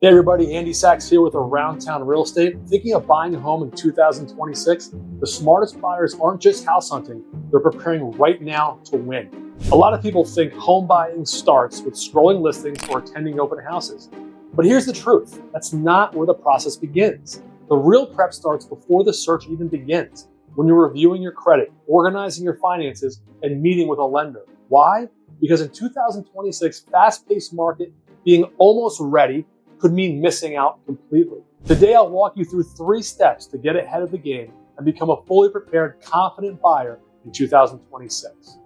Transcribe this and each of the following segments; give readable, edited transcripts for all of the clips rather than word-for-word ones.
Hey everybody, Andy Sachs here with Around Town Real Estate. Thinking of buying a home in 2026? The smartest buyers aren't just house hunting, they're preparing right now to win. A lot of people think home buying starts with scrolling listings or attending open houses. But here's the truth, that's not where the process begins. The real prep starts before the search even begins, when you're reviewing your credit, organizing your finances, and meeting with a lender. Why? Because in 2026, fast-paced market, being almost ready could mean missing out completely. Today, I'll walk you through 3 steps to get ahead of the game and become a fully prepared, confident buyer in 2026.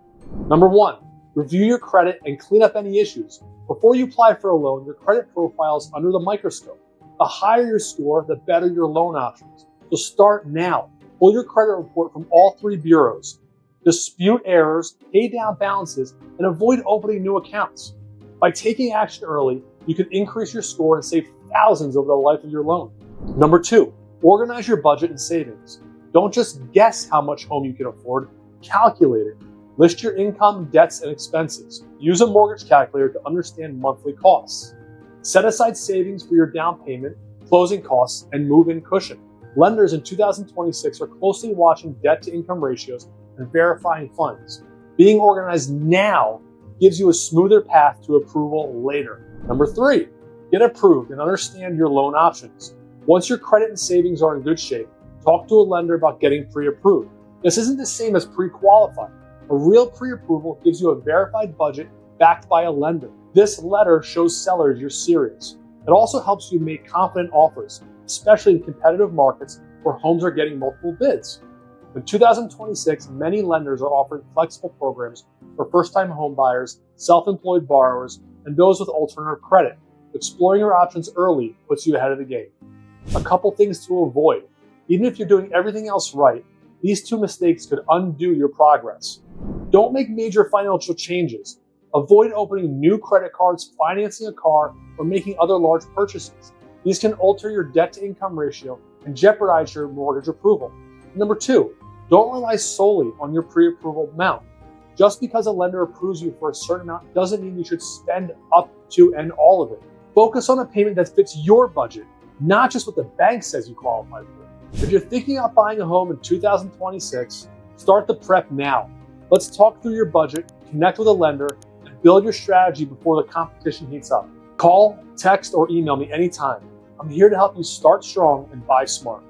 Number 1, review your credit and clean up any issues. Before you apply for a loan, your credit profile is under the microscope. The higher your score, the better your loan options. So start now. Pull your credit report from all 3 bureaus. Dispute errors, pay down balances, and avoid opening new accounts. By taking action early, you can increase your score and save thousands over the life of your loan. Number 2, organize your budget and savings. Don't just guess how much home you can afford, calculate it. List your income, debts, and expenses. Use a mortgage calculator to understand monthly costs. Set aside savings for your down payment, closing costs, and move-in cushion. Lenders in 2026 are closely watching debt-to-income ratios and verifying funds. Being organized now gives you a smoother path to approval later. Number 3, get approved and understand your loan options. Once your credit and savings are in good shape, talk to a lender about getting pre-approved. This isn't the same as pre-qualifying. A real pre-approval gives you a verified budget backed by a lender. This letter shows sellers you're serious. It also helps you make confident offers, especially in competitive markets where homes are getting multiple bids. In 2026, many lenders are offering flexible programs for first-time home buyers, self-employed borrowers, and those with alternative credit. Exploring your options early puts you ahead of the game. A couple things to avoid. Even if you're doing everything else right, these 2 mistakes could undo your progress. Don't make major financial changes. Avoid opening new credit cards, financing a car, or making other large purchases. These can alter your debt-to-income ratio and jeopardize your mortgage approval. Number 2, don't rely solely on your pre-approval amount. Just because a lender approves you for a certain amount doesn't mean you should spend up to and all of it. Focus on a payment that fits your budget, not just what the bank says you qualify for. If you're thinking about buying a home in 2026, start the prep now. Let's talk through your budget, connect with a lender, and build your strategy before the competition heats up. Call, text, or email me anytime. I'm here to help you start strong and buy smart.